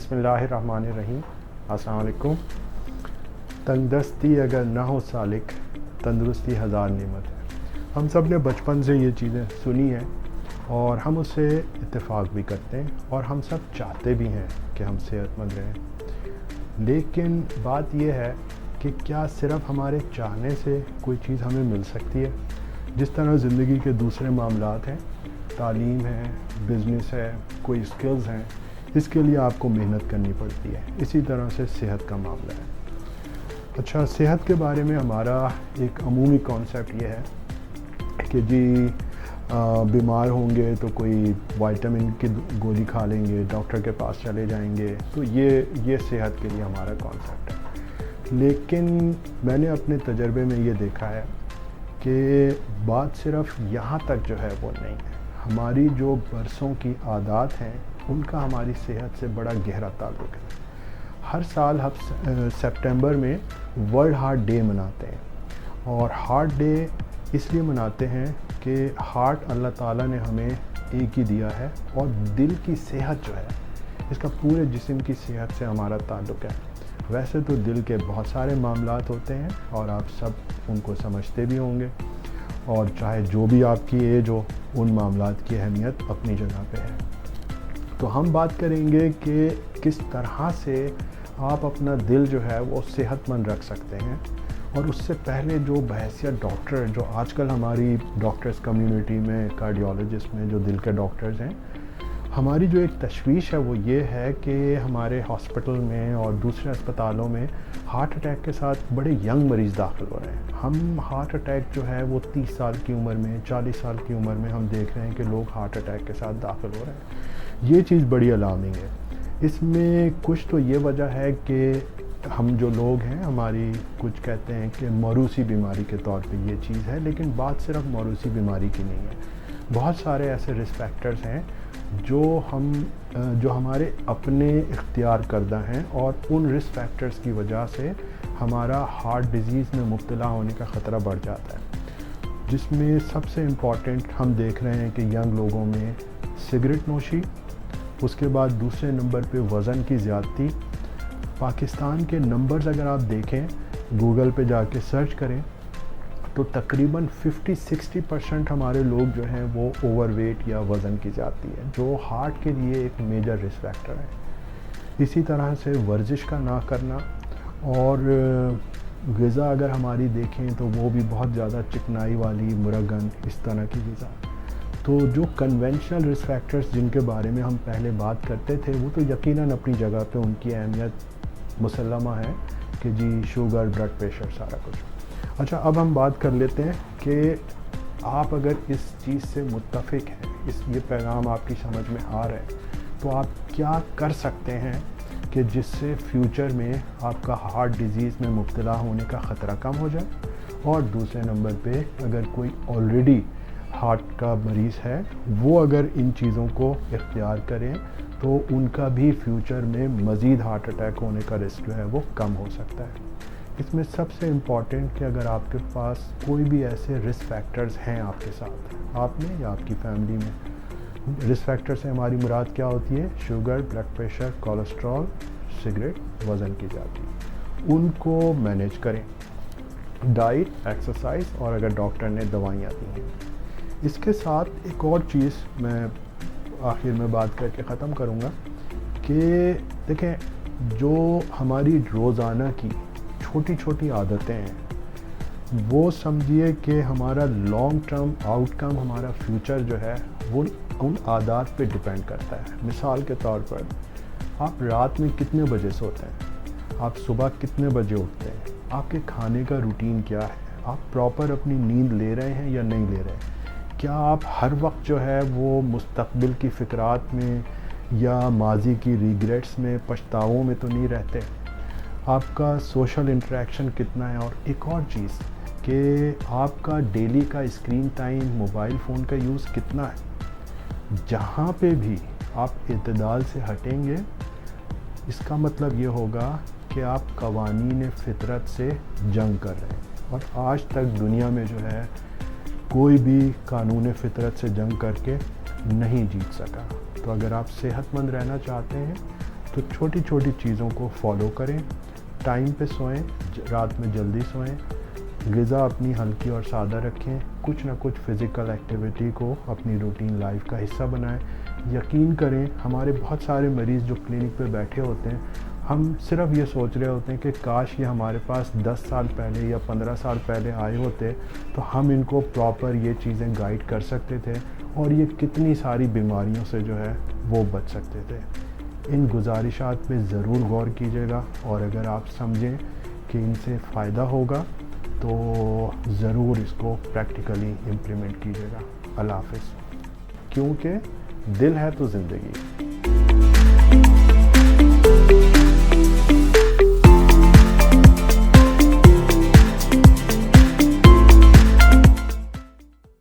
बिस्मिल्लाहिर्रहमानिर्रहीम। अस्सलाम वालेकुम। तंगदस्ती अगर ना हो सालिक, तंदुरुस्ती हज़ार नेमत है। हम सब ने बचपन से ये चीज़ें सुनी हैं और हम उससे इत्तेफाक भी करते हैं और हम सब चाहते भी हैं कि हम सेहतमंद रहें। लेकिन बात यह है कि क्या सिर्फ़ हमारे चाहने से कोई चीज़ हमें मिल सकती है? जिस तरह ज़िंदगी के दूसरे मामलात हैं, तालीम है, बिज़नेस है, कोई स्किल्स हैं, इसके लिए आपको मेहनत करनी पड़ती है। इसी तरह से सेहत का मामला है। अच्छा, सेहत के बारे में हमारा एक अमूमी कॉन्सेप्ट ये है कि जी बीमार होंगे तो कोई विटामिन की गोली खा लेंगे, डॉक्टर के पास चले जाएंगे, तो ये सेहत के लिए हमारा कॉन्सेप्ट है। लेकिन मैंने अपने तजर्बे में ये देखा है कि बात सिर्फ यहाँ तक जो है वो नहीं है। हमारी जो बरसों की आदत हैं उनका हमारी सेहत से बड़ा गहरा ताल्लुक़ है। हर साल हम सितंबर में वर्ल्ड हार्ट डे मनाते हैं और हार्ट डे इसलिए मनाते हैं कि हार्ट अल्लाह ताला ने हमें एक ही दिया है और दिल की सेहत जो है इसका पूरे जिस्म की सेहत से हमारा ताल्लुक़ है। वैसे तो दिल के बहुत सारे मामलात होते हैं और आप सब उनको समझते भी होंगे, और चाहे जो भी आपकी एज हो, उन मामलात की अहमियत अपनी जगह पे है। तो हम बात करेंगे कि किस तरह से आप अपना दिल जो है वो सेहतमंद रख सकते हैं। और उससे पहले जो बहैसियत डॉक्टर, जो आजकल हमारी डॉक्टर्स कम्युनिटी में, कार्डियोलॉजिस्ट में जो दिल के डॉक्टर्स हैं, हमारी जो एक तशवीश है वो ये है कि हमारे हॉस्पिटल में और दूसरे अस्पतालों में हार्ट अटैक के साथ बड़े यंग मरीज़ दाखिल हो रहे हैं। हम हार्ट अटैक जो है वो 30 साल की उम्र में, 40 साल की उम्र में हम देख रहे हैं कि लोग हार्ट अटैक के साथ दाखिल हो रहे हैं। ये चीज़ बड़ी अलार्मिंग है। इसमें कुछ तो ये वजह है कि हम जो लोग हैं, हमारी कुछ कहते हैं कि मौरूसी बीमारी के तौर पे ये चीज़ है, लेकिन बात सिर्फ मौरूसी बीमारी की नहीं है। बहुत सारे ऐसे रिस्क फैक्टर्स हैं जो हमारे अपने इख्तियार करदा हैं और उन रिस्क फैक्टर्स की वजह से हमारा हार्ट डिजीज़ में मुब्तला होने का ख़तरा बढ़ जाता है। जिसमें सबसे इम्पॉर्टेंट हम देख रहे हैं कि यंग लोगों में सिगरेट नोशी, उसके बाद दूसरे नंबर पे वज़न की ज़्यादती। पाकिस्तान के नंबर्स अगर आप देखें, गूगल पे जाके सर्च करें, तो तकरीबन 50-60% हमारे लोग जो हैं वो ओवरवेट या वज़न की ज़्यादती है, जो हार्ट के लिए एक मेजर रिस्क फैक्टर है। इसी तरह से वर्जिश का ना करना, और ग़िज़ा अगर हमारी देखें तो वो भी बहुत ज़्यादा चिकनाई वाली, मुरगन, इस तरह की ग़िज़ा। तो जो कन्वेंशनल रिस्क फैक्टर्स जिनके बारे में हम पहले बात करते थे, वो तो यकीनन अपनी जगह पे उनकी अहमियत मुसल्लमा है कि जी शुगर, ब्लड प्रेशर, सारा कुछ। अच्छा, अब हम बात कर लेते हैं कि आप अगर इस चीज़ से मुत्तफ़िक हैं, ये पैगाम आपकी समझ में आ रहा है, तो आप क्या कर सकते हैं कि जिससे फ्यूचर में आपका हार्ट डिज़ीज़ में मुब्तला होने का ख़तरा कम हो जाए। और दूसरे नंबर पे अगर कोई ऑलरेडी हार्ट का मरीज़ है, वो अगर इन चीज़ों को इख्तियार करें तो उनका भी फ्यूचर में मज़ीद हार्ट अटैक होने का रिस्क जो है वो कम हो सकता है। इसमें सबसे इम्पॉर्टेंट कि अगर आपके पास कोई भी ऐसे रिस्क फैक्टर्स हैं आपके साथ, आप में या आपकी फैमिली में, रिस्क फैक्टर से हमारी मुराद क्या होती है? Sugar, blood pressure, cholesterol, cigarette, वज़न की ज़्यादती। उनको मैनेज करें, डाइट, एक्सरसाइज, और अगर डॉक्टर ने दवाइयाँ दी हैं। इसके साथ एक और चीज़ मैं आखिर में बात करके ख़त्म करूँगा कि देखें, जो हमारी रोज़ाना की छोटी छोटी आदतें हैं, वो समझिए कि हमारा लॉन्ग टर्म आउटकम, हमारा फ्यूचर जो है वो उन आदत पे डिपेंड करता है। मिसाल के तौर पर, आप रात में कितने बजे सोते हैं, आप सुबह कितने बजे उठते हैं, आपके खाने का रूटीन क्या है, आप प्रॉपर अपनी नींद ले रहे हैं या नहीं ले रहे हैं, क्या आप हर वक्त जो है वो मुस्तक़बिल की फ़िक्रात में या माजी की रिग्रेट्स में, पछतावों में तो नहीं रहते, आपका सोशल इंटरेक्शन कितना है। और एक और चीज़ कि आपका डेली का स्क्रीन टाइम, मोबाइल फ़ोन का यूज़ कितना है। जहाँ पे भी आप इत्तेदाल से हटेंगे, इसका मतलब ये होगा कि आप कवानीन फ़ितरत से जंग कर रहे हैं। और आज तक दुनिया में जो है कोई भी कानून फ़ितरत से जंग करके नहीं जीत सका। तो अगर आप सेहतमंद रहना चाहते हैं تو چھوٹی چھوٹی چیزوں کو فالو کریں، ٹائم پہ سوئیں، رات میں جلدی سوئیں، غذا اپنی ہلکی اور سادہ رکھیں، کچھ نہ کچھ فزیکل ایکٹیویٹی کو اپنی روٹین لائف کا حصہ بنائیں۔ یقین کریں ہمارے بہت سارے مریض جو کلینک پہ بیٹھے ہوتے ہیں، ہم صرف یہ سوچ رہے ہوتے ہیں کہ کاش یہ ہمارے پاس 10 سال پہلے یا 15 سال پہلے آئے ہوتے تو ہم ان کو پراپر یہ چیزیں گائیڈ کر سکتے تھے اور یہ کتنی ساری بیماریوں سے جو ہے وہ بچ سکتے تھے۔ ان گزارشات پہ ضرور غور کیجیے گا، اور اگر آپ سمجھیں کہ ان سے فائدہ ہوگا تو ضرور اس کو پریکٹیکلی امپلیمنٹ کیجیے گا۔ اللہ حافظ۔ کیونکہ دل ہے تو زندگی۔